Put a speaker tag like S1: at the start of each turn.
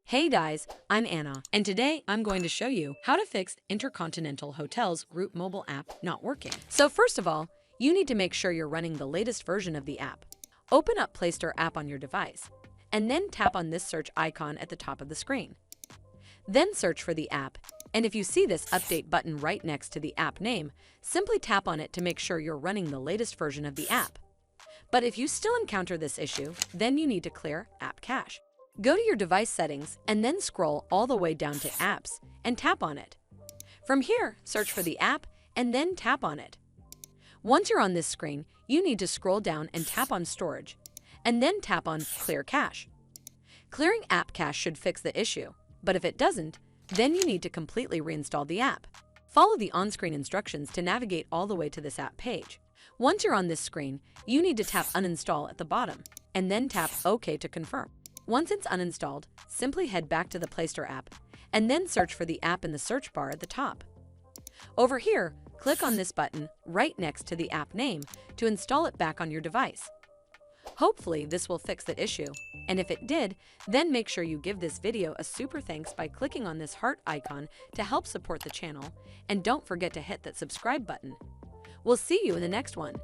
S1: Hey guys, I'm Anna, and today I'm going to show you how to fix Intercontinental Hotels Group mobile app not working. So first of all, you need to make sure you're running the latest version of the app. Open up Play Store app on your device, and then tap on this search icon at the top of the screen. Then search for the app, and if you see this update button right next to the app name, simply tap on it to make sure you're running the latest version of the app. But if you still encounter this issue, then you need to clear app cache. Go to your device settings and then scroll all the way down to Apps and tap on it. From here, search for the app and then tap on it. Once you're on this screen, you need to scroll down and tap on Storage, and then tap on Clear Cache. Clearing app cache should fix the issue, but if it doesn't, then you need to completely reinstall the app. Follow the on-screen instructions to navigate all the way to this app page. Once you're on this screen, you need to tap Uninstall at the bottom, and then tap OK to confirm. Once it's uninstalled, simply head back to the Play Store app, and then search for the app in the search bar at the top. Over here, click on this button right next to the app name to install it back on your device. Hopefully this will fix the issue, and if it did, then make sure you give this video a super thanks by clicking on this heart icon to help support the channel, and don't forget to hit that subscribe button. We'll see you in the next one.